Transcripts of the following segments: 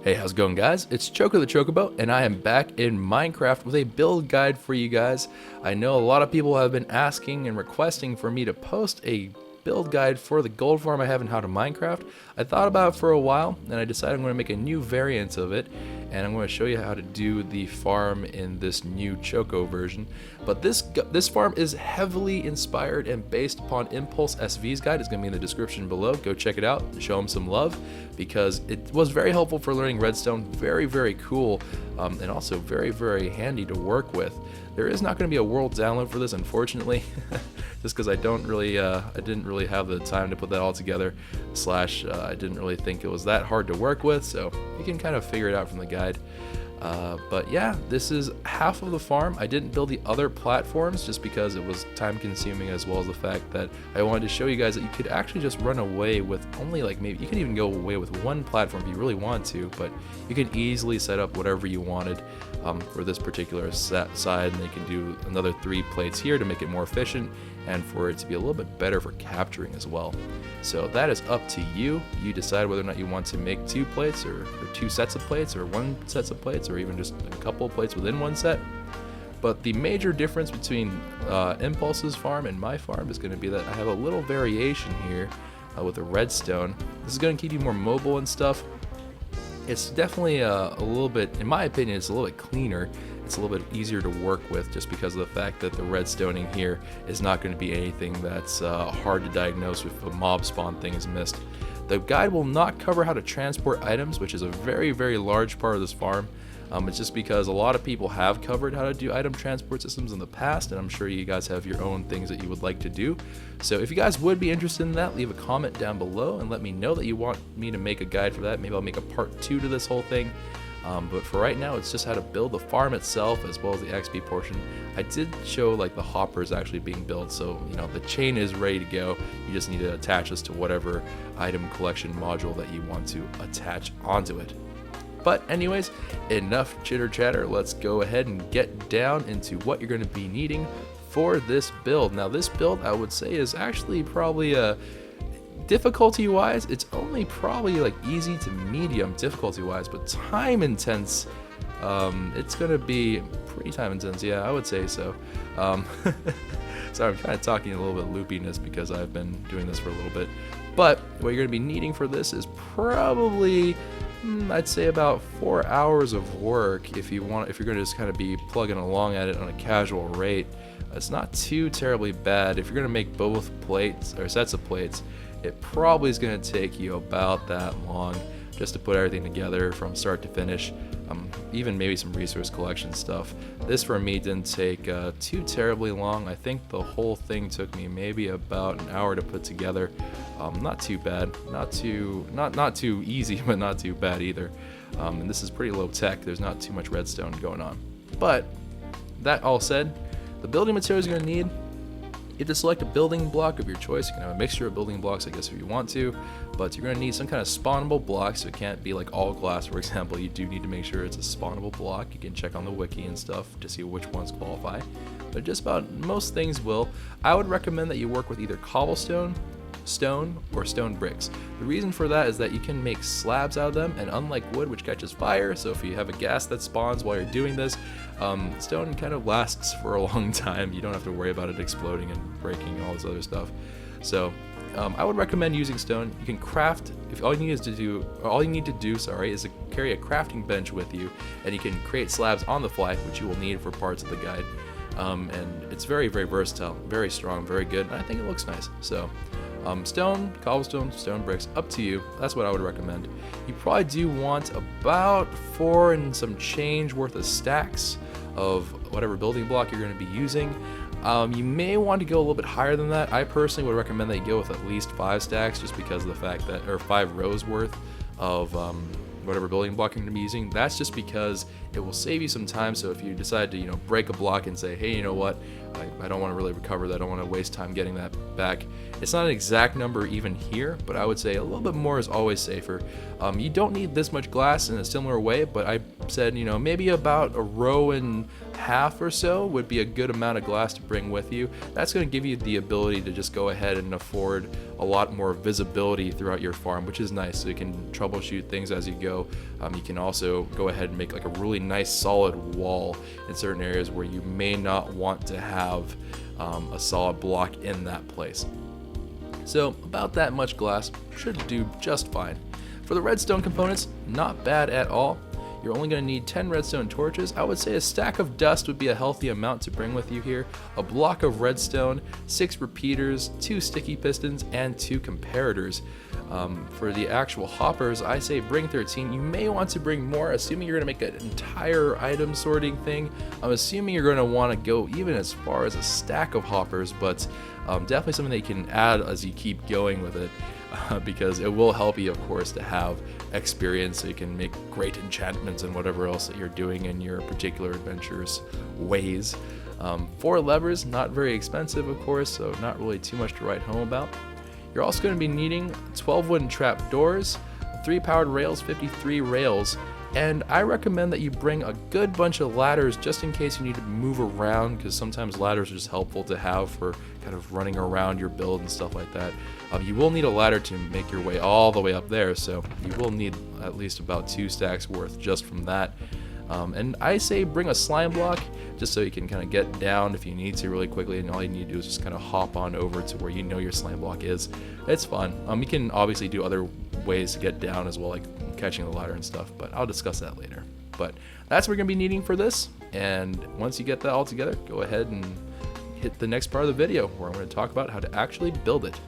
Hey, how's it going, guys? It's Choco the Chocobo, and I am back in Minecraft with a build guide for you guys. I know a lot of people have been asking and requesting for me to post a build guide for the gold farm I have in How to Minecraft. I thought about it for a while, and I decided I'm going to make a new variant of it, and I'm going to show you how to do the farm in this new Choco version. But this farm is heavily inspired and based upon impulseSV's guide. It's going to be in the description below. Go check it out, show him some love, because it was very helpful for learning redstone. Very, very cool, and also very, very handy to work with. There is not going to be a world download for this, unfortunately, just because I didn't really have the time to put that all together. I didn't really think it was that hard to work with, so you can kind of figure it out from the guide. But yeah, this is half of the farm. I didn't build the other platforms just because it was time consuming, as well as the fact that I wanted to show you guys that you could actually just run away with only, like, maybe you could even go away with one platform if you really want to, but you can easily set up whatever you wanted for this particular side, and you can do another 3 plates here to make it more efficient and for it to be a little bit better for capturing as well. So that is up to you. You decide whether or not you want to make 2 plates or 2 sets of plates or 1 set of plates or even just a couple of plates within 1 set. But the major difference between Impulse's farm and my farm is going to be that I have a little variation here with the redstone. This is going to keep you more mobile and stuff. It's definitely a little bit, in my opinion, it's a little bit cleaner. It's a little bit easier to work with just because of the fact that the redstoning here is not going to be anything that's hard to diagnose if a mob spawn thing is missed. The guide will not cover how to transport items, which is a very, very large part of this farm. It's just because a lot of people have covered how to do item transport systems in the past, and I'm sure you guys have your own things that you would like to do. So if you guys would be interested in that, leave a comment down below and let me know that you want me to make a guide for that. Maybe I'll make a part 2 to this whole thing. But for right now, it's just how to build the farm itself as well as the XP portion. I did show like the hoppers actually being built, so you know the chain is ready to go. You just need to attach this to whatever item collection module that you want to attach onto it. But anyways, enough chitter chatter. Let's go ahead and get down into what you're going to be needing for this build. Now this build, I would say, is actually probably difficulty wise, it's only probably like easy to medium difficulty wise, but time intense, it's gonna be pretty time intense. Yeah, I would say so. Sorry, I'm kind of talking a little bit loopiness because I've been doing this for a little bit. But what you're gonna be needing for this is probably I'd say about 4 hours of work if you're gonna just kind of be plugging along at it on a casual rate. It's not too terribly bad. If you're gonna make both plates or sets of plates, it probably is going to take you about that long just to put everything together from start to finish, even maybe some resource collection stuff. This for me didn't take too terribly long. I think the whole thing took me maybe about an hour to put together. Not too bad, not too easy, but not too bad either. And this is pretty low tech. There's not too much redstone going on. But that all said, the building materials you're going to need, you have to select a building block of your choice. You can have a mixture of building blocks, I guess, if you want to, but you're going to need some kind of spawnable block, so it can't be like all glass, for example. You do need to make sure it's a spawnable block. You can check on the wiki and stuff to see which ones qualify, but just about most things will. I would recommend that you work with either cobblestone, stone, or stone bricks. The reason for that is that you can make slabs out of them, and unlike wood, which catches fire, so if you have a gas that spawns while you're doing this, stone kind of lasts for a long time. You don't have to worry about it exploding and breaking and all this other stuff. So I would recommend using stone. You can craft, if all you need to do is to carry a crafting bench with you, and you can create slabs on the fly, which you will need for parts of the guide. And it's very, very versatile, very strong, very good, and I think it looks nice. So stone, cobblestone, stone bricks, up to you. That's what I would recommend. You probably do want about 4 and some change worth of stacks of whatever building block you're going to be using. You may want to go a little bit higher than that. I personally would recommend that you go with at least 5 stacks, just because of the fact that, or 5 rows worth of whatever building block you're going to be using. That's just because It will save you some time, so if you decide to, break a block and say, hey, you know what, I don't want to really recover that, I don't want to waste time getting that back. It's not an exact number even here, but I would say a little bit more is always safer. You don't need this much glass in a similar way, but I said, maybe about a row and half or so would be a good amount of glass to bring with you. That's going to give you the ability to just go ahead and afford a lot more visibility throughout your farm, which is nice, so you can troubleshoot things as you go. You can also go ahead and make like a really nice solid wall in certain areas where you may not want to have a solid block in that place. So about that much glass should do just fine. For the redstone components, not bad at all. You're only going to need 10 redstone torches. I would say a stack of dust would be a healthy amount to bring with you here, a block of redstone, 6 repeaters, 2 sticky pistons, and 2 comparators. For the actual hoppers, I say bring 13. You may want to bring more, assuming you're going to make an entire item sorting thing. I'm assuming you're going to want to go even as far as a stack of hoppers, but definitely something that you can add as you keep going with it. Because it will help you, of course, to have experience so you can make great enchantments and whatever else that you're doing in your particular adventurous ways. 4 levers, not very expensive, of course, so not really too much to write home about. You're also going to be needing 12 wooden trapdoors, 3 powered rails, 53 rails, and I recommend that you bring a good bunch of ladders just in case you need to move around, because sometimes ladders are just helpful to have for kind of running around your build and stuff like that. You will need a ladder to make your way all the way up there, so you will need at least about 2 stacks worth just from that. And I say bring a slime block just so you can kind of get down if you need to really quickly, and all you need to do is just kind of hop on over to where you know your slime block is. It's fun. You can obviously do other ways to get down as well, like catching the ladder and stuff, but I'll discuss that later. But that's what we're going to be needing for this, and once you get that all together, go ahead and hit the next part of the video where I'm going to talk about how to actually build it.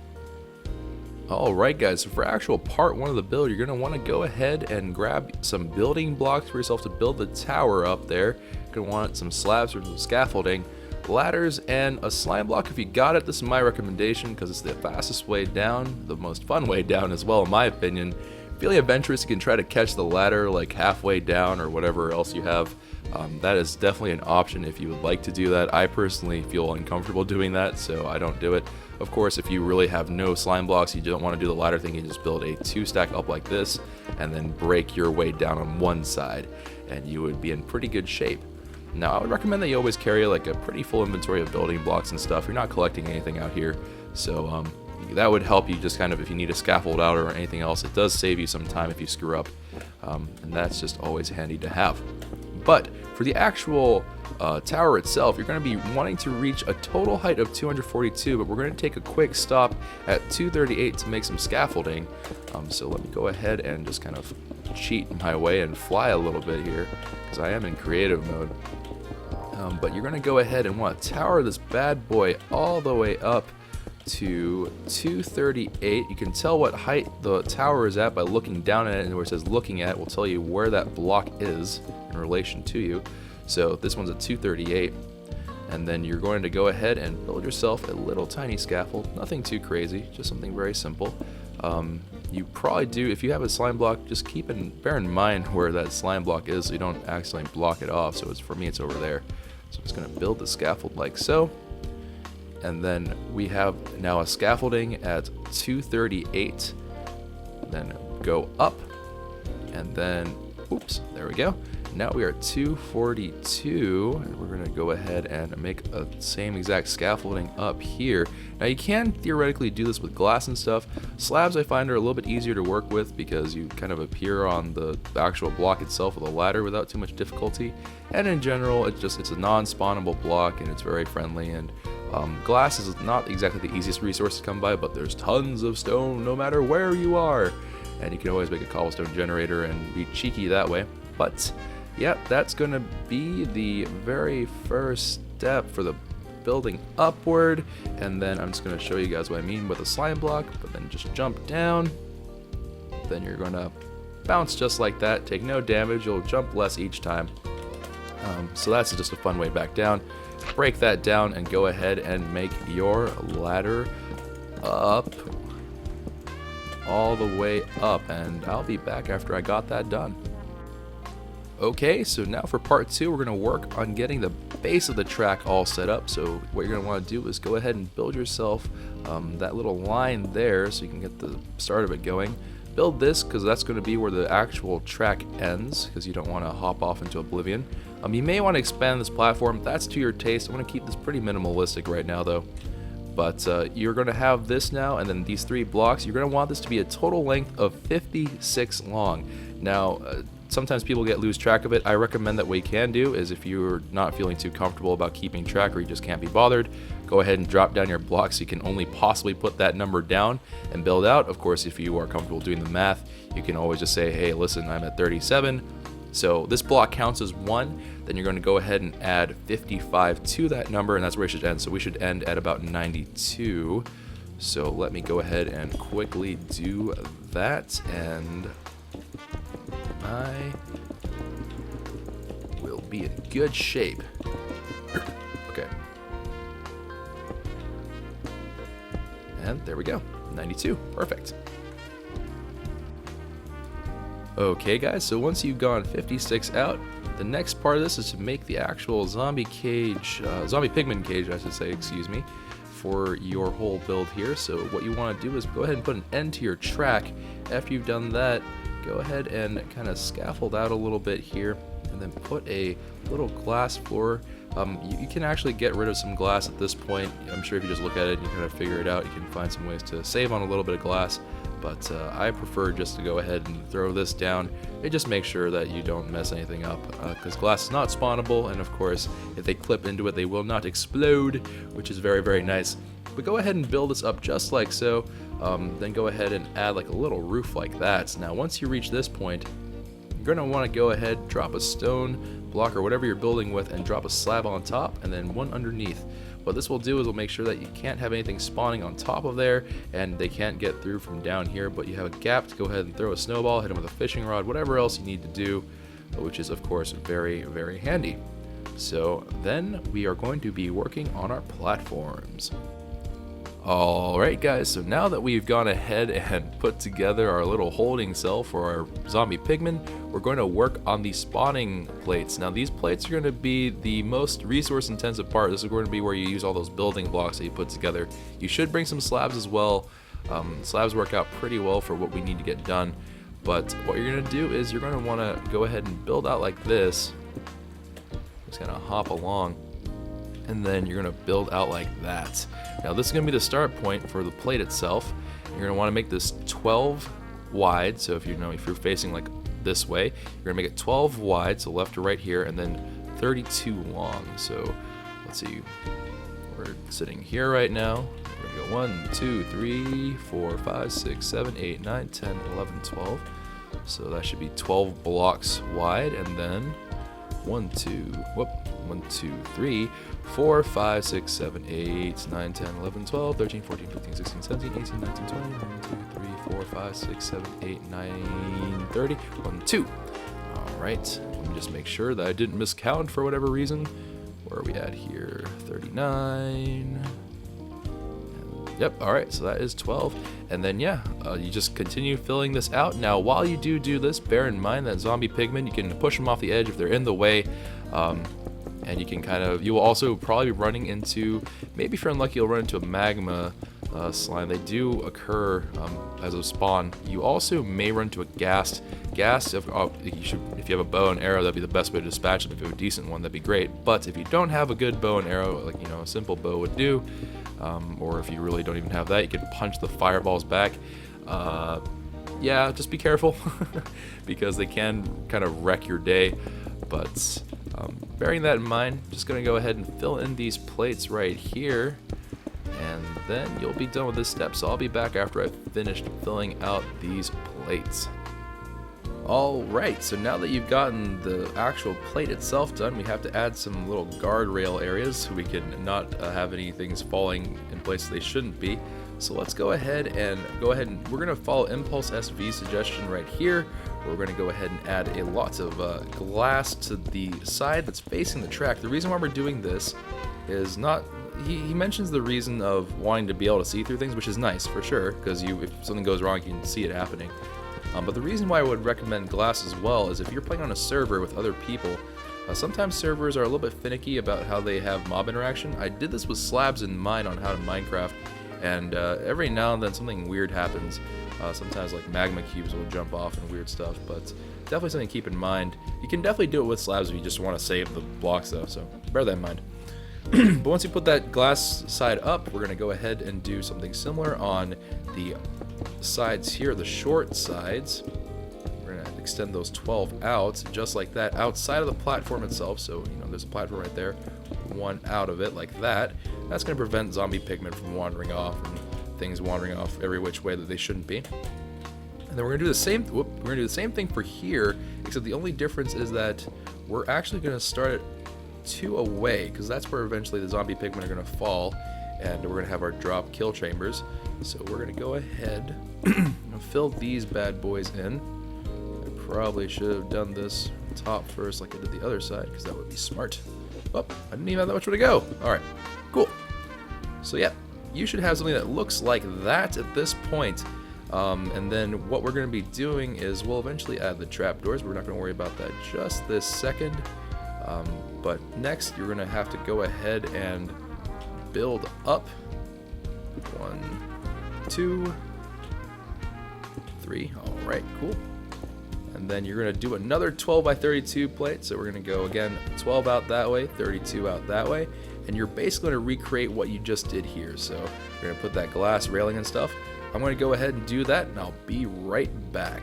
Alright guys, so for actual part 1 of the build, you're going to want to go ahead and grab some building blocks for yourself to build the tower up there. You're going to want some slabs or some scaffolding, ladders, and a slime block if you got it. This is my recommendation because it's the fastest way down, the most fun way down as well in my opinion. Feeling adventurous, you can try to catch the ladder like halfway down or whatever else you have. That is definitely an option if you would like to do that. I personally feel uncomfortable doing that, so I don't do it. Of course, if you really have no slime blocks, you don't want to do the ladder thing, you just build a 2 stack up like this and then break your way down on one side and you would be in pretty good shape. Now, I would recommend that you always carry like a pretty full inventory of building blocks and stuff. You're not collecting anything out here, so that would help you just kind of if you need a scaffold out or anything else. It does save you some time if you screw up, and that's just always handy to have. But for the actual tower itself, you're going to be wanting to reach a total height of 242, but we're going to take a quick stop at 238 to make some scaffolding. So let me go ahead and just kind of cheat my way and fly a little bit here, because I am in creative mode. But you're going to go ahead and want to tower this bad boy all the way up to 238. You can tell what height the tower is at by looking down at it, and where it says looking at will tell you where that block is in relation to you. So this one's at 238, and then you're going to go ahead and build yourself a little tiny scaffold. Nothing too crazy, just something very simple. You probably do, if you have a slime block, just bear in mind where that slime block is so you don't accidentally block it off. So for me it's over there. So I'm just going to build the scaffold like so. And then we have now a scaffolding at 238, then go up, and then, oops, there we go. Now we are at 242, and we're going to go ahead and make a same exact scaffolding up here. Now you can theoretically do this with glass and stuff. Slabs I find are a little bit easier to work with because you kind of appear on the actual block itself with a ladder without too much difficulty. And in general, it's a non-spawnable block and it's very friendly. And glass is not exactly the easiest resource to come by, but there's tons of stone no matter where you are. And you can always make a cobblestone generator and be cheeky that way. But yeah, that's going to be the very first step for the building upward, and then I'm just going to show you guys what I mean by the slime block, but then just jump down, then you're going to bounce just like that, take no damage, you'll jump less each time. So that's just a fun way back down. Break that down and go ahead and make your ladder up, all the way up, and I'll be back after I got that done. Okay, so now for part 2, we're going to work on getting the base of the track all set up. So what you're going to want to do is go ahead and build yourself that little line there so you can get the start of it going. Build this because that's going to be where the actual track ends, because you don't want to hop off into oblivion. You may want to expand this platform. That's to your taste. I'm going to keep this pretty minimalistic right now though. But you're going to have this now, and then these 3 blocks. You're going to want this to be a total length of 56 long. Now, sometimes people lose track of it. I recommend that what you can do is, if you're not feeling too comfortable about keeping track or you just can't be bothered, go ahead and drop down your blocks so you can only possibly put that number down and build out. Of course, if you are comfortable doing the math, you can always just say, hey, listen, I'm at 37. So this block counts as 1, then you're going to go ahead and add 55 to that number, and that's where it should end. So we should end at about 92. So let me go ahead and quickly do that, and I will be in good shape. Okay. And there we go, 92, perfect. Okay guys, so once you've gone 56 out, the next part of this is to make the actual zombie pigman cage, I should say, excuse me, for your whole build here. So what you want to do is go ahead and put an end to your track. After you've done that, go ahead and kind of scaffold out a little bit here, and then put a little glass floor. You can actually get rid of some glass at this point. I'm sure if you just look at it and you kind of figure it out, you can find some ways to save on a little bit of glass. But I prefer just to go ahead and throw this down. It just makes sure that you don't mess anything up, because glass is not spawnable, and of course if they clip into it they will not explode, which is very, very nice. But go ahead and build this up just like so. Then go ahead and add like a little roof like that. Now once you reach this point, you're going to want to go ahead, drop a stone block or whatever you're building with, and drop a slab on top and then one underneath. What this will do is we'll make sure that you can't have anything spawning on top of there, and they can't get through from down here, but you have a gap to go ahead and throw a snowball, hit them with a fishing rod, whatever else you need to do, which is of course very, very handy. So then we are going to be working on our platforms. Alright guys, so now that we've gone ahead and put together our little holding cell for our zombie pigmen, we're going to work on the spawning plates. Now these plates are going to be the most resource intensive part. This is going to be where you use all those building blocks that you put together. You should bring some slabs as well. Slabs work out pretty well for what we need to get done. But what you're going to do is you're going to want to go ahead and build out like this. Just kind of hop along. And then you're going to build out like that. Now this is going to be the start point for the plate itself. You're going to want to make this 12 wide. So if you're facing like this way, you're going to make it 12 wide, so left to right here, and then 32 long. So let's see, we're sitting here right now. We're going to go 1, 2, 3, 4, 5, 6, 7, 8, 9, 10, 11, 12. So that should be 12 blocks wide, and then 1, 2, 3, 4, 5, 6, 7, 8, 9, 10, 11, 12, 13, 14, 15, 16, 17, 18, 19, 20, 1, 2, 3, 4, 5, 6, 7, 8, 9, 30, 1, 2. Alright, let me just make sure that I didn't miscount for whatever reason. Where are we at here? 39. Yep, alright, so that is 12. And then yeah, you just continue filling this out. Now while you do this, bear in mind that zombie pigmen, you can push them off the edge if they're in the way. And you can you will also probably be running into, maybe if you're unlucky, you'll run into a magma slime. They do occur as a spawn. You also may run into a ghast. Ghast, if you have a bow and arrow, that'd be the best way to dispatch them. If you have a decent one, that'd be great. But if you don't have a good bow and arrow, like a simple bow would do, or if you really don't even have that, you can punch the fireballs back. Yeah, just be careful because they can kind of wreck your day. But bearing that in mind, I'm just going to go ahead and fill in these plates right here, and then you'll be done with this step. So I'll be back after I've finished filling out these plates. Alright, so now that you've gotten the actual plate itself done, we have to add some little guardrail areas so we can not have any things falling in places they shouldn't be. So let's go ahead and we're going to follow impulseSV's suggestion right here. We're going to go ahead and add a lot of glass to the side that's facing the track. The reason why we're doing this is he mentions the reason of wanting to be able to see through things, which is nice for sure, because if something goes wrong, you can see it happening. But the reason why I would recommend glass as well is if you're playing on a server with other people, sometimes servers are a little bit finicky about how they have mob interaction. I did this with slabs in mine on how to Minecraft, and every now and then something weird happens. Sometimes like magma cubes will jump off and weird stuff, but definitely something to keep in mind. You can definitely do it with slabs if you just want to save the blocks though, so bear that in mind. But once you put that glass side up, we're going to go ahead and do something similar on the sides here, the short sides. We're going to extend those 12 out, just like that, outside of the platform itself. So, you know, there's a platform right there, one out of it like that. That's going to prevent zombie pigmen from wandering off and things wandering off every which way that they shouldn't be. And then we're going to do the same. We're going to do the same thing for here, except the only difference is that we're actually going to start it 2 away, because that's where eventually the zombie pigmen are going to fall, and we're going to have our drop kill chambers. So we're going to go ahead and fill these bad boys in. I probably should have done this top first like I did the other side, because that would be smart. Oh, I didn't even have that much way to go. Alright, cool. So yeah, you should have something that looks like that at this point. And then what we're going to be doing is we'll eventually add the trapdoors. We're not going to worry about that just this second. But next, you're going to have to go ahead and build up 1, 2, 3. All right, cool. And then you're going to do another 12 by 32 plate. So we're going to go again 12 out that way, 32 out that way. And you're basically going to recreate what you just did here. So you're going to put that glass railing and stuff. I'm going to go ahead and do that, and I'll be right back.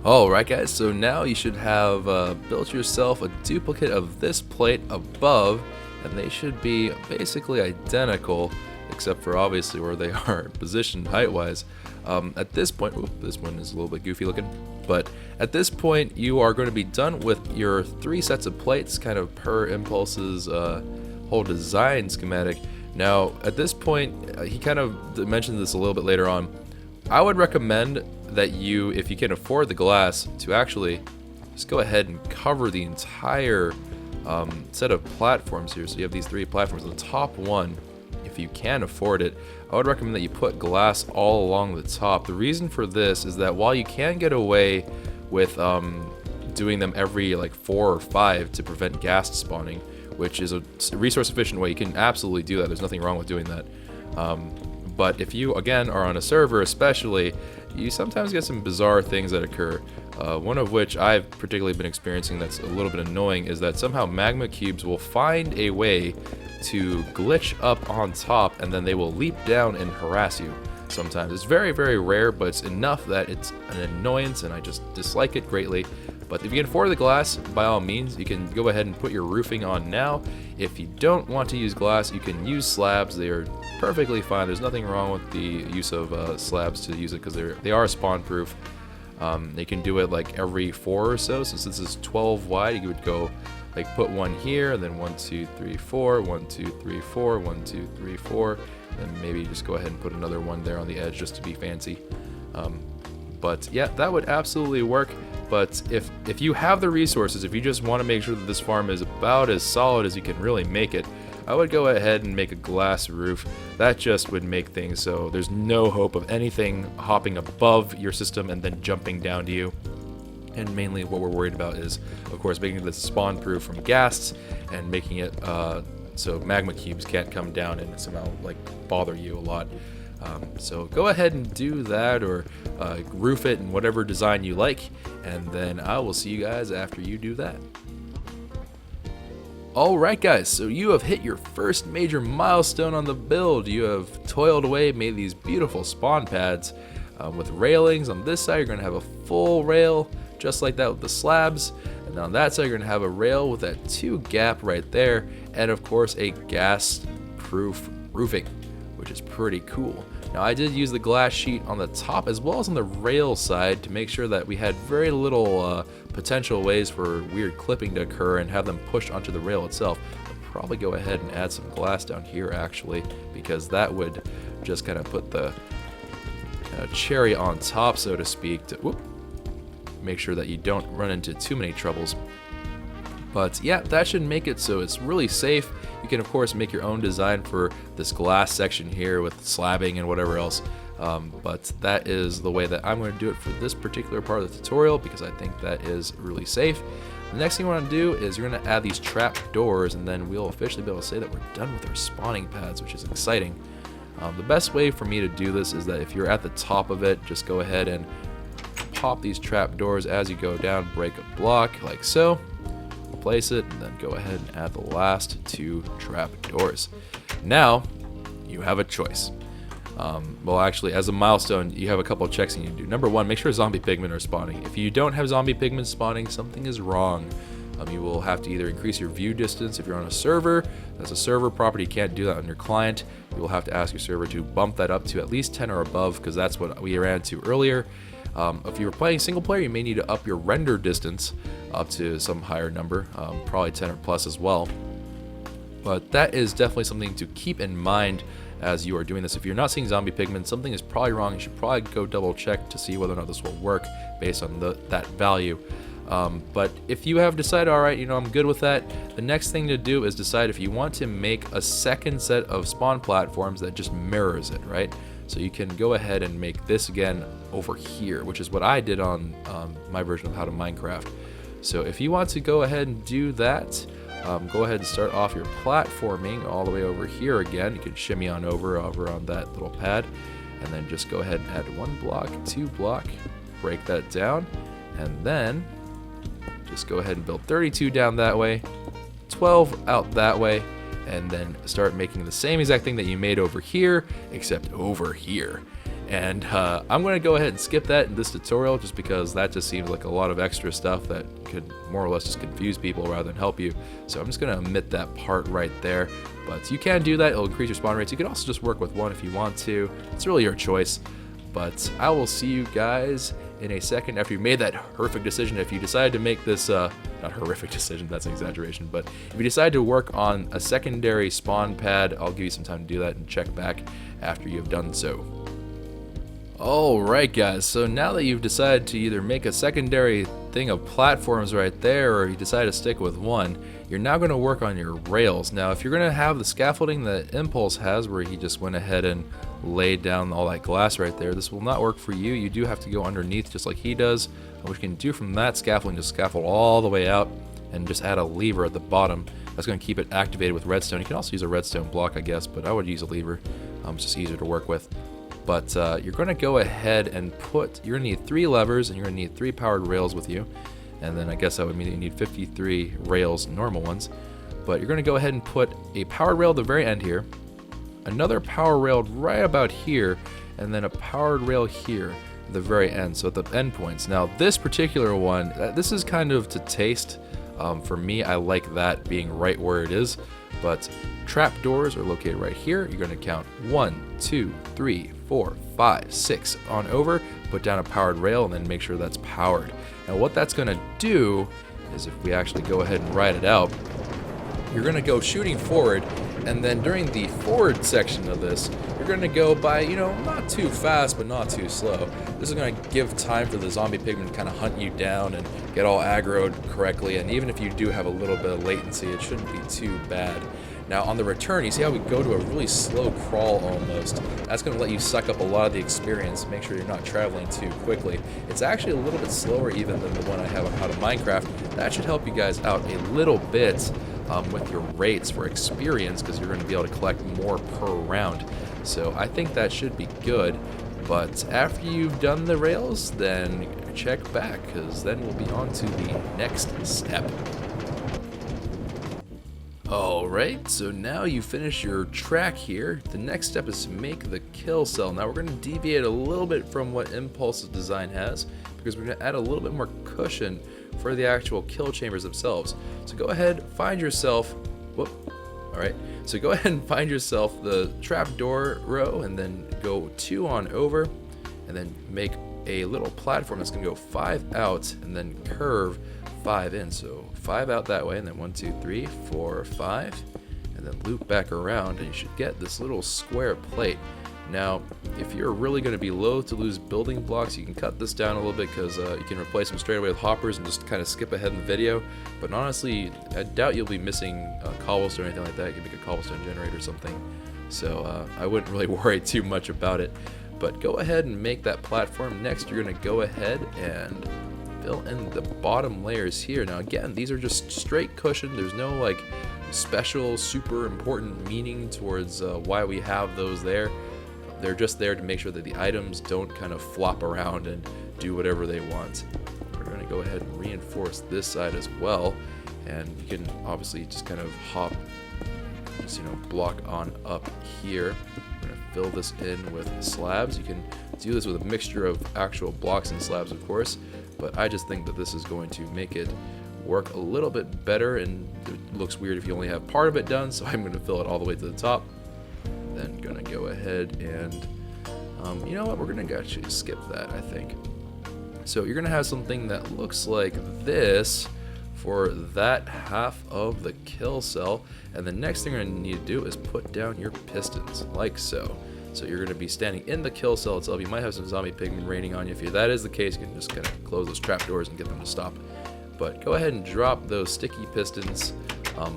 Alright guys, so now you should have built yourself a duplicate of this plate above, and they should be basically identical, except for obviously where they are positioned height-wise. At this point, this one is a little bit goofy looking, but at this point you are going to be done with your 3 sets of plates, kind of per Impulse's whole design schematic. Now, at this point, he kind of mentioned this a little bit later on. I would recommend that you, if you can afford the glass, to actually just go ahead and cover the entire set of platforms here. So you have these 3 platforms. The top one, if you can afford it, I would recommend that you put glass all along the top. The reason for this is that while you can get away with doing them every like 4 or 5 to prevent ghast spawning, which is a resource efficient way, you can absolutely do that. There's nothing wrong with doing that. But if you, again, are on a server especially, you sometimes get some bizarre things that occur. One of which I've particularly been experiencing that's a little bit annoying is that somehow magma cubes will find a way to glitch up on top, and then they will leap down and harass you sometimes. It's very, very rare, but it's enough that it's an annoyance, and I just dislike it greatly. But if you can afford the glass, by all means, you can go ahead and put your roofing on now. If you don't want to use glass, you can use slabs. They are perfectly fine. There's nothing wrong with the use of slabs to use it, because they are spawn proof. They can do it like every 4 or so. So since this is 12 wide, you would go like put one here, and then 1, 2, 3, 4, 1, 2, 3, 4, 1, 2, 3, 4, and maybe just go ahead and put another one there on the edge just to be fancy. But yeah, that would absolutely work. But if you have the resources, if you just want to make sure that this farm is about as solid as you can really make it, I would go ahead and make a glass roof. That just would make things so there's no hope of anything hopping above your system and then jumping down to you. And mainly what we're worried about is, of course, making this spawn proof from ghasts and making it so magma cubes can't come down and somehow like bother you a lot. So go ahead and do that, or roof it in whatever design you like, and then I will see you guys after you do that. Alright guys, so you have hit your first major milestone on the build. You have toiled away, made these beautiful spawn pads with railings. On this side you're going to have a full rail, just like that with the slabs, and on that side you're going to have a rail with that 2 gap right there, and of course a gas proof roofing, which is pretty cool. Now I did use the glass sheet on the top as well as on the rail side to make sure that we had very little potential ways for weird clipping to occur and have them pushed onto the rail itself. I'll probably go ahead and add some glass down here actually, because that would just kind of put the cherry on top, so to speak, to make sure that you don't run into too many troubles. But yeah, that should make it so it's really safe. You can of course make your own design for this glass section here with slabbing and whatever else. But that is the way that I'm going to do it for this particular part of the tutorial, because I think that is really safe. The next thing you want to do is you're going to add these trap doors, and then we'll officially be able to say that we're done with our spawning pads, which is exciting. The best way for me to do this is that if you're at the top of it, just go ahead and pop these trap doors as you go down, break a block like so, place it, and then go ahead and add the last 2 trap doors. Now you have a choice. Well, actually, as a milestone, you have a couple of checks you need to do. Number 1, make sure zombie pigmen are spawning. If you don't have zombie pigmen spawning, something is wrong. You will have to either increase your view distance if you're on a server. As a server property, you can't do that on your client. You will have to ask your server to bump that up to at least 10 or above, because that's what we ran into earlier. If you were playing single player, you may need to up your render distance up to some higher number, probably 10 or plus as well. But that is definitely something to keep in mind as you are doing this. If you're not seeing zombie pigmen, something is probably wrong. You should probably go double check to see whether or not this will work based on that value. But if you have decided, all right, I'm good with that, the next thing to do is decide if you want to make a second set of spawn platforms that just mirrors it, right? So you can go ahead and make this again over here, which is what I did on my version of How to Minecraft. So if you want to go ahead and do that, go ahead and start off your platforming all the way over here again. You can shimmy on over on that little pad, and then just go ahead and add 1 block, 2 block, break that down, and then just go ahead and build 32 down that way, 12 out that way, and then start making the same exact thing that you made over here, except over here. And I'm going to go ahead and skip that in this tutorial, just because that just seems like a lot of extra stuff that could more or less just confuse people rather than help you. So I'm just going to omit that part right there. But you can do that. It'll increase your spawn rates. You can also just work with 1 if you want to. It's really your choice. But I will see you guys in a second after you made that horrific decision. If you decide to make this, not horrific decision, that's an exaggeration, but if you decide to work on a secondary spawn pad, I'll give you some time to do that and check back after you've done so. Alright guys, so now that you've decided to either make a secondary thing of platforms right there, or you decide to stick with 1, you're now going to work on your rails. Now if you're going to have the scaffolding that Impulse has, where he just went ahead and laid down all that glass right there, this will not work for you. You do have to go underneath just like he does. What you can do from that scaffolding, just scaffold all the way out and just add a lever at the bottom. That's going to keep it activated with redstone. You can also use a redstone block, I guess, but I would use a lever. It's just easier to work with. But you're going to go ahead and you're going to need 3 levers, and you're going to need 3 powered rails with you. And then I guess that would mean that you need 53 rails, normal ones. But you're going to go ahead and put a powered rail at the very end here, another power rail right about here, and then a powered rail here at the very end, so at the end points. Now this particular one, this is kind of to taste. For me, I like that being right where it is, but trapdoors are located right here. You're going to count 1, 2, 3, 4, 5, 6 on over, put down a powered rail, and then make sure that's powered. Now what that's going to do is, if we actually go ahead and write it out, you're going to go shooting forward, and then during the forward section of this, you're going to go by, not too fast, but not too slow. This is going to give time for the zombie pigmen to kind of hunt you down and get all aggroed correctly, and even if you do have a little bit of latency, it shouldn't be too bad. Now on the return, you see how we go to a really slow crawl almost. That's going to let you suck up a lot of the experience, make sure you're not traveling too quickly. It's actually a little bit slower even than the one I have on How to Minecraft. That should help you guys out a little bit with your rates for experience, because you're going to be able to collect more per round. So I think that should be good. But after you've done the rails, then check back, because then we'll be on to the next step. Alright, so now you finish your track here. The next step is to make the kill cell. Now we're going to deviate a little bit from what Impulse's design has, because we're going to add a little bit more cushion for the actual kill chambers themselves. So go ahead, find yourself, alright, so go ahead and find yourself the trapdoor row, and then go 2 on over, and then make a little platform that's going to go 5 out, and then curve 5 in. So 5 out that way, and then 1, 2, 3, 4, 5, and then loop back around, and you should get this little square plate. Now, if you're really going to be loath to lose building blocks, you can cut this down a little bit, because you can replace them straight away with hoppers and just kind of skip ahead in the video. But honestly, I doubt you'll be missing cobblestone or anything like that. You can make a cobblestone generator or something. So I wouldn't really worry too much about it. But go ahead and make that platform. Next, you're going to go ahead and fill in the bottom layers here. Now again, these are just straight cushion. There's no like special super important meaning towards why we have those there. They're just there to make sure that the items don't kind of flop around and do whatever they want. We're going to go ahead and reinforce this side as well, and you can obviously just kind of hop, just block on up here. We're going to fill this in with slabs. You can do this with a mixture of actual blocks and slabs, of course, but I just think that this is going to make it work a little bit better, and it looks weird if you only have part of it done, so I'm going to fill it all the way to the top. Then going to go ahead and you know what, we're going to actually skip that, I think. So you're going to have something that looks like this for that half of the kill cell, and the next thing you're going to need to do is put down your pistons like so. So you're going to be standing in the kill cell itself. You might have some zombie pigmen raining on you. If that is the case, you can just kind of close those trapdoors and get them to stop. But go ahead and drop those sticky pistons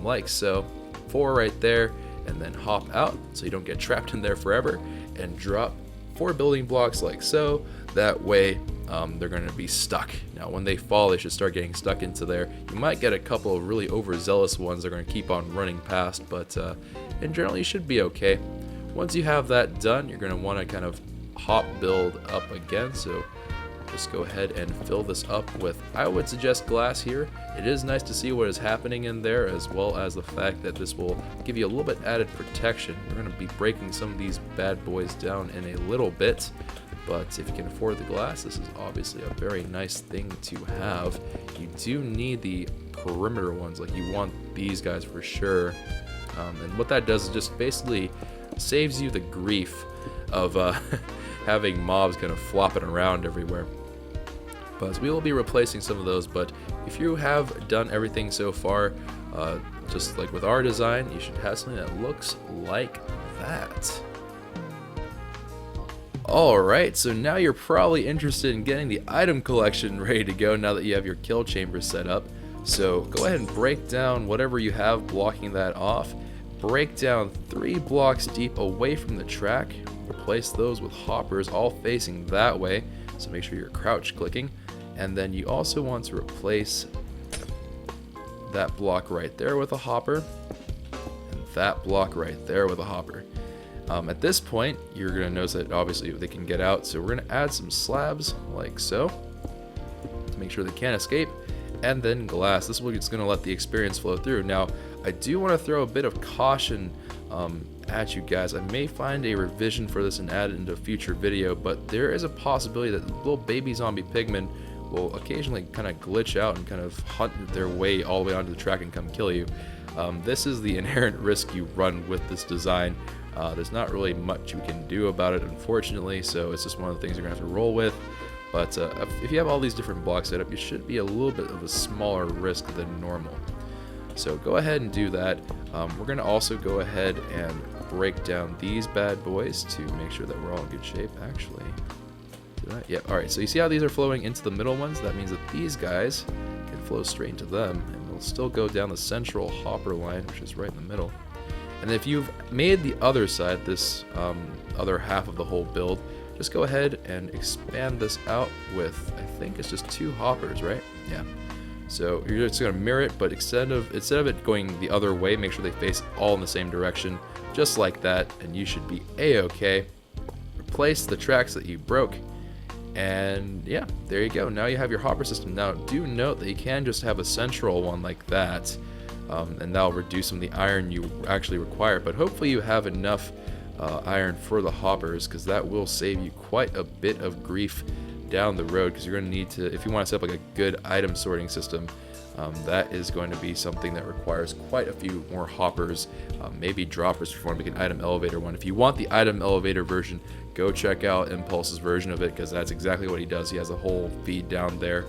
like so, 4 right there, and then hop out so you don't get trapped in there forever, and drop 4 building blocks like so. That way they're going to be stuck. Now when they fall, they should start getting stuck into there. You might get a couple of really overzealous ones that are going to keep on running past, but in general you should be okay. Once you have that done, you're going to want to kind of hop build up again, so just go ahead and fill this up with, I would suggest, glass here. It is nice to see what is happening in there, as well as the fact that this will give you a little bit added protection. We're going to be breaking some of these bad boys down in a little bit, but if you can afford the glass, this is obviously a very nice thing to have. You do need the perimeter ones, like you want these guys for sure, and what that does is just basically saves you the grief of having mobs kind of flopping around everywhere. But we will be replacing some of those, but if you have done everything so far, just like with our design, you should have something that looks like that. Alright, so now you're probably interested in getting the item collection ready to go now that you have your kill chamber set up. So go ahead and break down whatever you have blocking that off. Break down 3 blocks deep away from the track. Replace those with hoppers all facing that way, so make sure you're crouch clicking. And then you also want to replace that block right there with a hopper, and that block right there with a hopper. At this point, you're going to notice that obviously they can get out, so we're going to add some slabs like so to make sure they can't escape, and then glass. This is just going to let the experience flow through. Now, I do want to throw a bit of caution at you guys. I may find a revision for this and add it into a future video, but there is a possibility that little baby zombie pigmen will occasionally kind of glitch out and kind of hunt their way all the way onto the track and come kill you. This is the inherent risk you run with this design. There's not really much you can do about it, unfortunately, so it's just one of the things you're going to have to roll with. But if you have all these different blocks set up, you should be a little bit of a smaller risk than normal. So go ahead and do that. We're going to also go ahead and break down these bad boys to make sure that we're all in good shape, actually. Yeah, alright, so you see how these are flowing into the middle ones? That means that these guys can flow straight into them, and they'll still go down the central hopper line, which is right in the middle. And if you've made the other side, this other half of the whole build, just go ahead and expand this out with, I think it's just 2 hoppers, right? Yeah. So you're just going to mirror it, but instead of it going the other way, make sure they face all in the same direction, just like that, and you should be a-okay. Replace the tracks that you broke, and yeah, there you go. Now you have your hopper system. Now do note that you can just have a central one like that, and that'll reduce some of the iron you actually require, but hopefully you have enough iron for the hoppers, because that will save you quite a bit of grief down the road, because you're going to need to, if you want to set up like a good item sorting system, that is going to be something that requires quite a few more hoppers, maybe droppers if you want to make an item elevator one. If you want the item elevator version, go check out Impulse's version of it, because that's exactly what he does. He has a whole feed down there.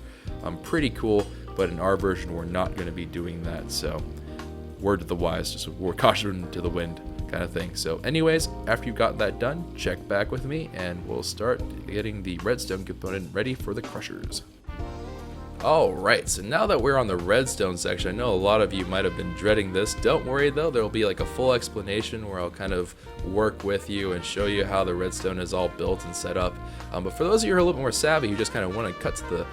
Pretty cool, but in our version we're not going to be doing that, so word to the wise, just caution to the wind kind of thing. So anyways, after you've got that done, check back with me and we'll start getting the redstone component ready for the crushers. Alright, so now that we're on the redstone section, I know a lot of you might have been dreading this. Don't worry though, there will be like a full explanation where I'll kind of work with you and show you how the redstone is all built and set up. But for those of you who are a little bit more savvy, who just kind of want to cut to the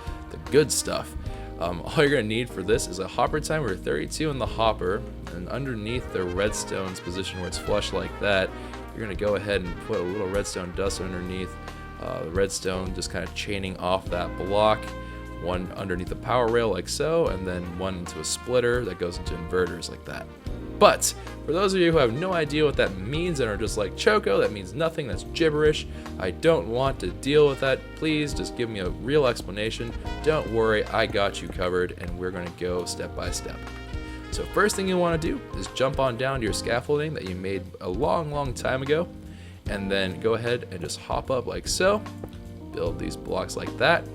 good stuff, all you're going to need for this is a hopper timer 32 in the hopper, and underneath the redstone's position where it's flush like that, you're going to go ahead and put a little redstone dust underneath the redstone, just kind of chaining off that block. One underneath the power rail like so, and then one into a splitter that goes into inverters like that. But for those of you who have no idea what that means and are just like, Choco, that means nothing, that's gibberish, I don't want to deal with that, please just give me a real explanation. Don't worry, I got you covered, and we're going to go step by step. So first thing you want to do is jump on down to your scaffolding that you made a long time ago, and then go ahead and just hop up like so, build these blocks like that,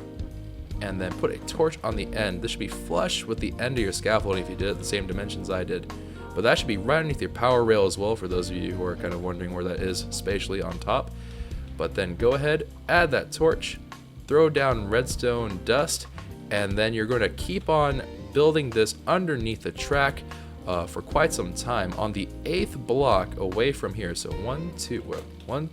and then put a torch on the end. This should be flush with the end of your scaffolding if you did it the same dimensions I did. But that should be right underneath your power rail as well, for those of you who are kind of wondering where that is spatially on top. But then go ahead, add that torch, throw down redstone dust, and then you're going to keep on building this underneath the track for quite some time on the 8th block away from here. So 1,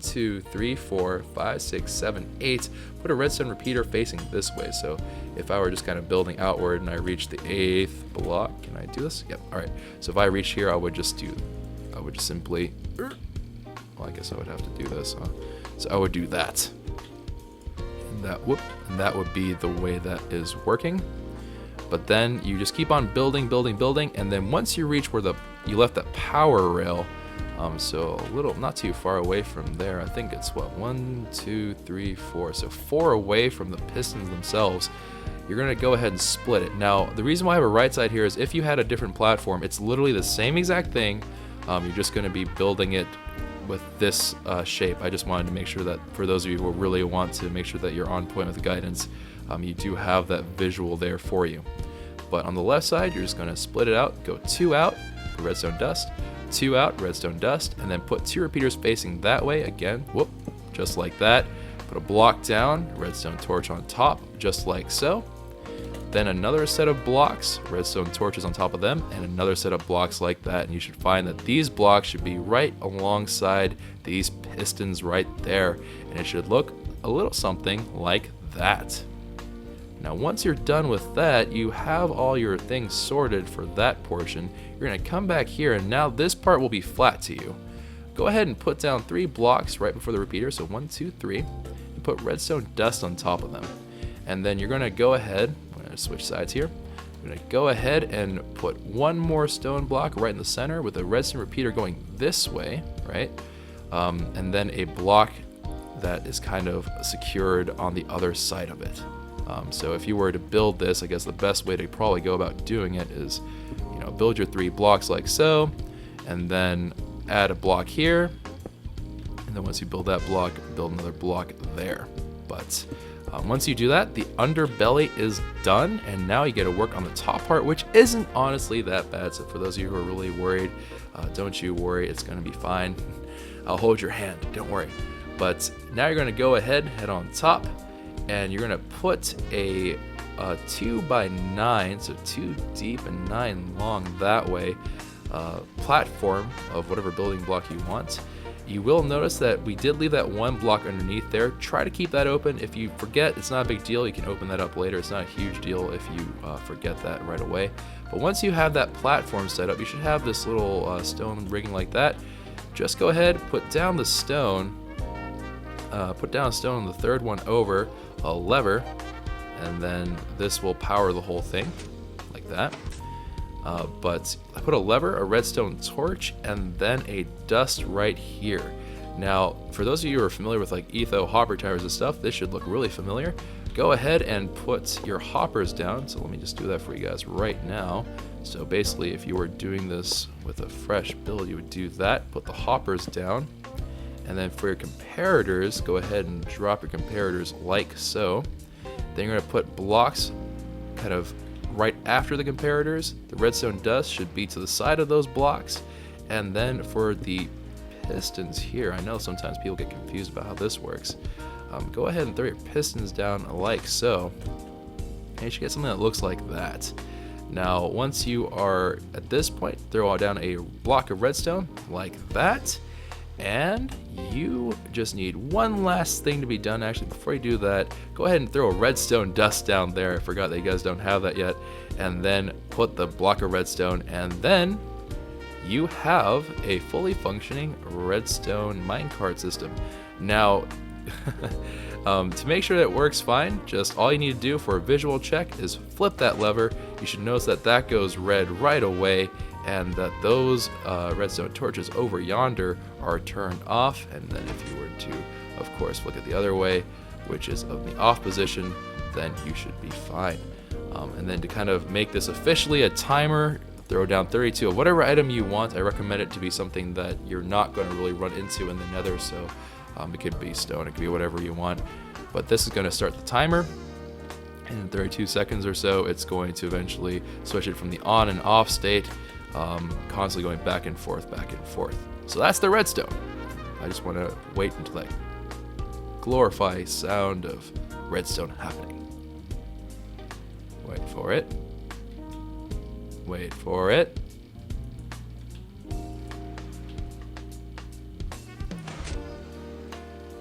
2, 3, 4, 5, 6, 7, 8. Put a redstone repeater facing this way. So if I were just kind of building outward and I reach the 8th block, can I do this? Yep. All right. So if I reach here, I would just simply, well, I guess I would have to do this, huh? So I would do that. And that would be the way that is working. But then you just keep on building, and then once you reach where you left that power rail, so a little, not too far away from there, I think it's what, 1, 2, 3, 4, so 4 away from the pistons themselves, you're gonna go ahead and split it. Now, the reason why I have a right side here is if you had a different platform, it's literally the same exact thing, you're just gonna be building it with this shape. I just wanted to make sure that for those of you who really want to make sure that you're on point with the guidance, you do have that visual there for you. But on the left side, you're just going to split it out, go 2 out, redstone dust, 2 out, redstone dust, and then put 2 repeaters facing that way again, whoop, just like that. Put a block down, redstone torch on top, just like so. Then another set of blocks, redstone torches on top of them, and another set of blocks like that. And you should find that these blocks should be right alongside these pistons right there. And it should look a little something like that. Now once you're done with that, you have all your things sorted for that portion. You're going to come back here, and now this part will be flat to you. Go ahead and put down 3 blocks right before the repeater, so 1, 2, 3, and put redstone dust on top of them. And then you're going to go ahead, I'm going to switch sides here, I'm going to go ahead and put 1 more stone block right in the center with a redstone repeater going this way, right? And then a block that is kind of secured on the other side of it. So if you were to build this, I guess the best way to probably go about doing it is, build your 3 blocks like so, and then add a block here, and then once you build that block, build another block there. But once you do that, the underbelly is done, and now you get to work on the top part, which isn't honestly that bad. So for those of you who are really worried, don't you worry, it's going to be fine. I'll hold your hand, don't worry. But now you're going to go ahead, head on top, and you're going to put a 2 by 9, so 2 deep and 9 long that way, platform of whatever building block you want. You will notice that we did leave that 1 block underneath there. Try to keep that open. If you forget, it's not a big deal. You can open that up later. It's not a huge deal if you forget that right away. But once you have that platform set up, you should have this little stone rigging like that. Just go ahead, put down the stone. Put down a stone on the 3rd one over, a lever, and then this will power the whole thing, like that. But I put a lever, a redstone torch, and then a dust right here. Now, for those of you who are familiar with like etho hopper timers and stuff, this should look really familiar. Go ahead and put your hoppers down. So let me just do that for you guys right now. So basically, if you were doing this with a fresh build, you would do that, put the hoppers down. And then for your comparators, go ahead and drop your comparators like so. Then you're going to put blocks kind of right after the comparators. The redstone dust should be to the side of those blocks. And then for the pistons here, I know sometimes people get confused about how this works. Go ahead and throw your pistons down like so. and you should get something that looks like that. Now, once you are at this point, throw down a block of redstone like that, and you just need one last thing to be done. Actually, before you do that, go ahead and throw a redstone dust down there. I forgot that you guys don't have that yet. And then put the block of redstone, and then you have a fully functioning redstone minecart system. Now, to make sure that it works fine, just all you need to do for a visual check is flip that lever. You should notice that that goes red right away, and that those redstone torches over yonder are turned off. And then if you were to, of course, look at the other way, which is of the off position, then you should be fine. And then to kind of make this officially a timer, throw down 32 of whatever item you want. I recommend it to be something that you're not going to really run into in the nether, so it could be stone, it could be whatever you want. But this is going to start the timer. In 32 seconds or so, it's going to eventually switch it from the on and off state, constantly going back and forth, back and forth. So that's the redstone. I just want to wait until that glorify sound of redstone happening. Wait for it. Wait for it.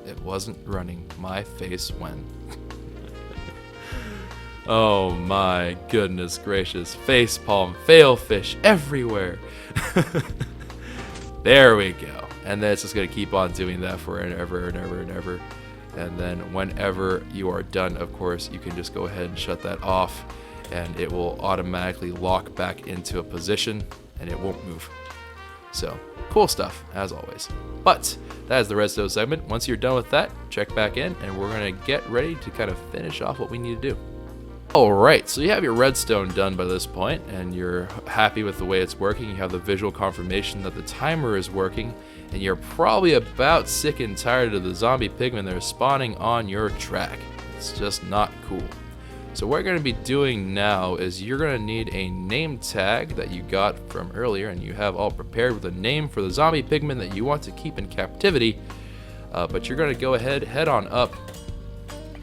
It wasn't running. My face went. Oh my goodness gracious. Facepalm, failfish everywhere. There we go. And then it's just going to keep on doing that forever and ever and ever. And then whenever you are done, of course, you can just go ahead and shut that off, and it will automatically lock back into a position and it won't move. So cool stuff as always. But that is the redstone segment. Once you're done with that, check back in and we're going to get ready to kind of finish off what we need to do. Alright, so you have your redstone done by this point and you're happy with the way it's working. You have the visual confirmation that the timer is working, and you're probably about sick and tired of the zombie pigmen that are spawning on your track. It's just not cool. So what you're going to be doing now is you're going to need a name tag that you got from earlier, and you have all prepared with a name for the zombie pigmen that you want to keep in captivity. But you're going to go ahead, head on up,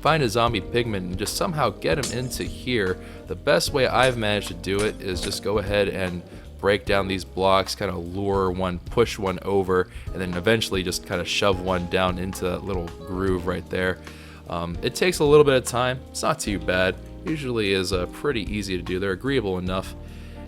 find a zombie pigman, and just somehow get him into here. The best way I've managed to do it is just go ahead and break down these blocks, kind of lure one, push one over, and then eventually just kind of shove one down into that little groove right there. It takes a little bit of time. It's not too bad. Usually is pretty easy to do. They're agreeable enough.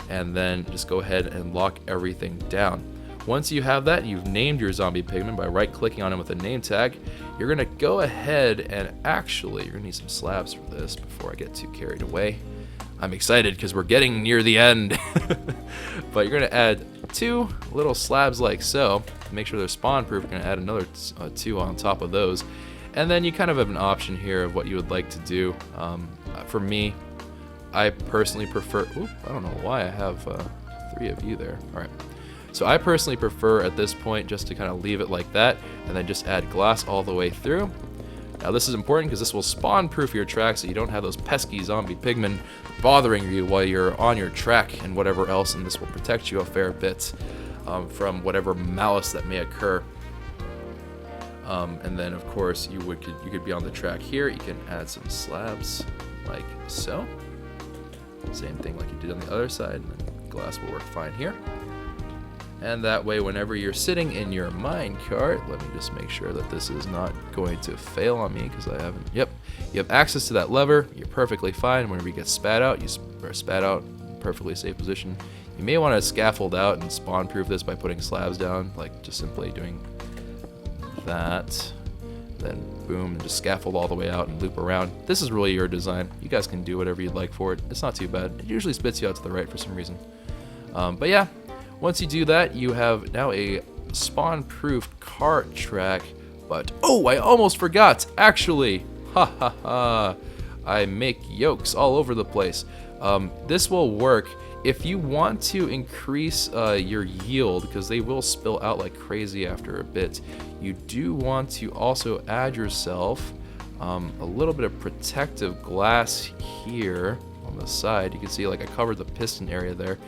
And then just go ahead and lock everything down. Once you have that, you've named your zombie pigman by right-clicking on him with a name tag. You're going to go ahead and actually, you're going to need some slabs for this before I get too carried away. I'm excited because we're getting near the end. But you're going to add 2 little slabs like so. To make sure they're spawn-proof, you're going to add another 2 on top of those. And then you kind of have an option here of what you would like to do. For me, I personally prefer... Oop, I don't know why I have 3 of you there. All right. So I personally prefer at this point just to kind of leave it like that, and then just add glass all the way through. Now this is important because this will spawn-proof your track so you don't have those pesky zombie pigmen bothering you while you're on your track and whatever else, and this will protect you a fair bit from whatever malice that may occur. And then of course you could be on the track here. You can add some slabs like so. Same thing like you did on the other side, and then glass will work fine here. And that way, whenever you're sitting in your minecart, let me just make sure that this is not going to fail on me because I haven't. Yep, you have access to that lever. You're perfectly fine. Whenever you get spat out, you are spat out in perfectly safe position. You may want to scaffold out and spawn-proof this by putting slabs down, like just simply doing that. Then boom, and just scaffold all the way out and loop around. This is really your design. You guys can do whatever you'd like for it. It's not too bad. It usually spits you out to the right for some reason. But yeah. Once you do that, you have now a spawn-proof cart track, but oh, I almost forgot, actually, ha ha ha, I make yolks all over the place. This will work if you want to increase your yield, because they will spill out like crazy after a bit. You do want to also add yourself a little bit of protective glass here on the side. You can see like I covered the piston area there.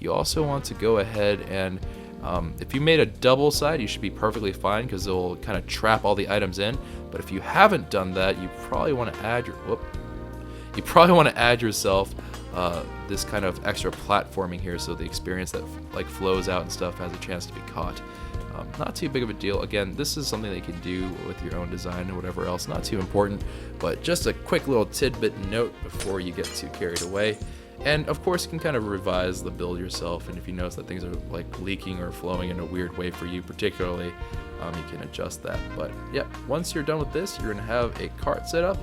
You also want to go ahead and if you made a double side, you should be perfectly fine because it will kind of trap all the items in. But if you haven't done that, you probably want to add your you probably want to add yourself this kind of extra platforming here, so the experience that like flows out and stuff has a chance to be caught. Not too big of a deal. Again, this is something that you can do with your own design and whatever else. Not too important, but just a quick little tidbit note before you get too carried away. And of course, you can kind of revise the build yourself, and if you notice that things are like leaking or flowing in a weird way for you particularly, you can adjust that. But yeah, once you're done with this, you're gonna have a cart set up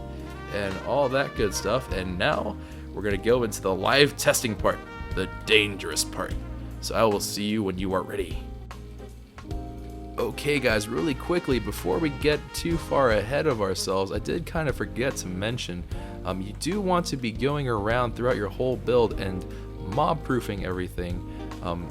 and all that good stuff. And now we're gonna go into the live testing part, the dangerous part. So I will see you when you are ready. Okay guys, really quickly, before we get too far ahead of ourselves, I did kind of forget to mention, you do want to be going around throughout your whole build and mob proofing everything.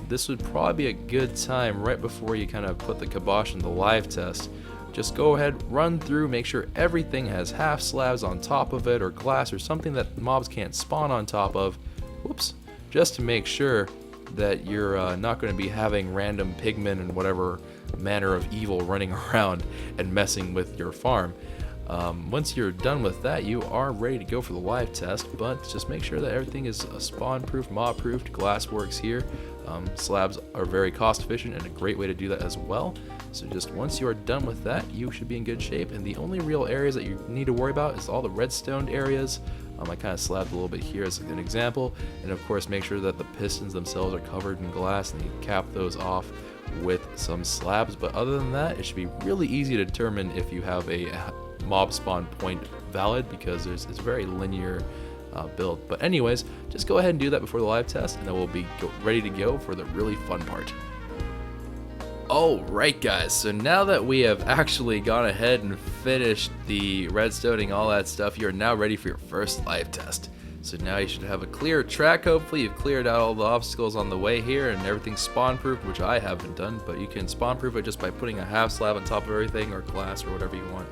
This would probably be a good time right before you kind of put the kibosh in the live test. Just go ahead, run through, make sure everything has half slabs on top of it or glass or something that mobs can't spawn on top of. Whoops. Just to make sure that you're not going to be having random pigmen and whatever manner of evil running around and messing with your farm. Once you're done with that, you are ready to go for the live test, but just make sure that everything is spawn-proof, mob-proofed. Glass works here. Slabs are very cost-efficient and a great way to do that as well. So just once you are done with that, you should be in good shape, and the only real areas that you need to worry about is all the redstone areas. I kind of slabbed a little bit here as an example, and of course make sure that the pistons themselves are covered in glass and you cap those off with some slabs. But other than that, it should be really easy to determine if you have a mob spawn point valid, because it's a very linear build. But anyways, just go ahead and do that before the live test, and then we'll be ready to go for the really fun part. Alright guys, so now that we have actually gone ahead and finished the redstoning, all that stuff, you are now ready for your first live test. So now you should have a clear track. Hopefully you've cleared out all the obstacles on the way here and everything's spawn proof, which I haven't done, but you can spawn proof it just by putting a half slab on top of everything, or glass, or whatever you want.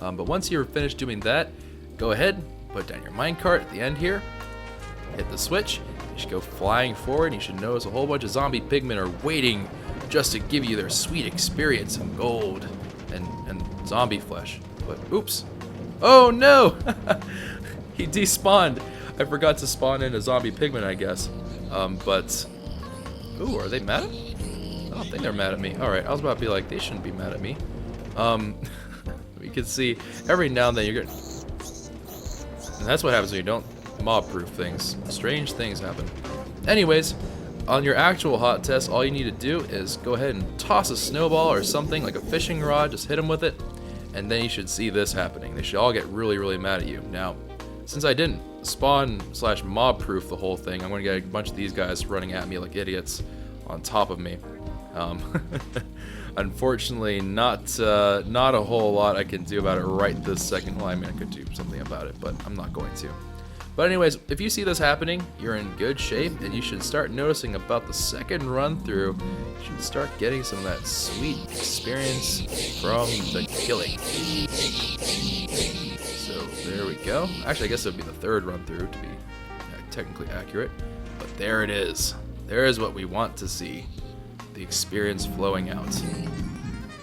But once you're finished doing that, go ahead, put down your minecart at the end here, hit the switch, you should go flying forward, and you should notice a whole bunch of zombie pigmen are waiting just to give you their sweet experience in gold and zombie flesh. But oops. Oh no! He despawned. I forgot to spawn in a zombie pigman, I guess. But ooh, are they mad at me? I don't think they're mad at me. Alright, I was about to be like, they shouldn't be mad at me. You can see every now and then you're getting, and that's what happens when you don't mob proof things. Strange things happen. Anyways, on your actual hot test, all you need to do is go ahead and toss a snowball or something like a fishing rod, just hit them with it, and then you should see this happening. They should all get really, really mad at you. Now, since I didn't spawn / mob proof the whole thing, I'm going to get a bunch of these guys running at me like idiots on top of me. Unfortunately, not a whole lot I can do about it right this second. Well, I mean, I could do something about it, but I'm not going to. But anyways, if you see this happening, you're in good shape, and you should start noticing about the second run through, you should start getting some of that sweet experience from the killing. So there we go. Actually, I guess it would be the third run through to be technically accurate, but there it is. There is what we want to see, the experience flowing out.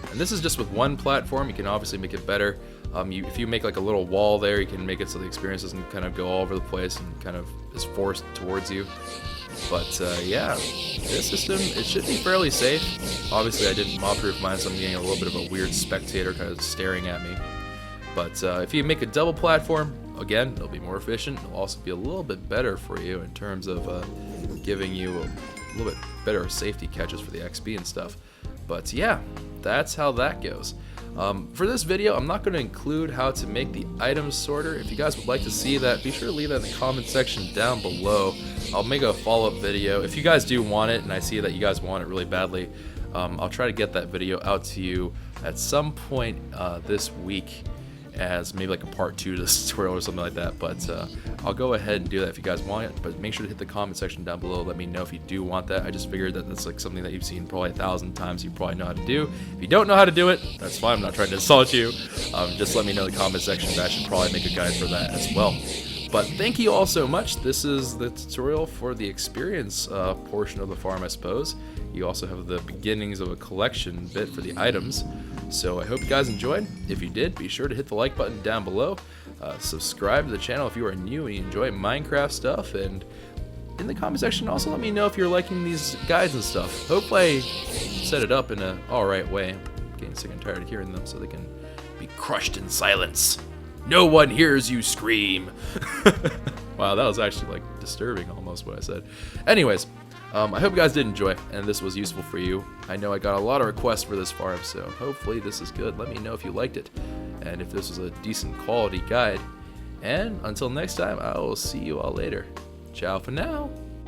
And this is just with one platform. You can obviously make it better. If you make like a little wall there, you can make it so the experience doesn't kind of go all over the place and kind of is forced towards you. But yeah, this system, it should be fairly safe. Obviously I didn't mob proof mine, so I'm getting a little bit of a weird spectator kind of staring at me. But if you make a double platform, again, it'll be more efficient. It'll also be a little bit better for you in terms of giving you a little bit better safety catches for the XP and stuff. But yeah, that's how that goes. For this video, I'm not going to include how to make the items sorter. If you guys would like to see that, be sure to leave that in the comment section down below. I'll make a follow-up video. If you guys do want it, and I see that you guys want it really badly, I'll try to get that video out to you at some point this week, as maybe like a part 2 to this tutorial or something like that. But I'll go ahead and do that if you guys want it, but make sure to hit the comment section down below. Let me know if you do want that. I just figured that that's like something that you've seen probably 1,000 times, you probably know how to do. If you don't know how to do it, that's fine. I'm not trying to insult you. Just let me know in the comment section, that I should probably make a guide for that as well. But thank you all so much. This is the tutorial for the experience portion of the farm, I suppose. You also have the beginnings of a collection bit for the items. So I hope you guys enjoyed. If you did, be sure to hit the like button down below. Subscribe to the channel if you are new and you enjoy Minecraft stuff, and in the comment section also let me know if you're liking these guides and stuff. Hopefully I set it up in a alright way. I'm getting sick and tired of hearing them so they can be crushed in silence. No one hears you scream. Wow, that was actually like disturbing almost what I said. Anyways, I hope you guys did enjoy and this was useful for you. I know I got a lot of requests for this farm, so hopefully this is good. Let me know if you liked it and if this was a decent quality guide. And until next time, I will see you all later. Ciao for now.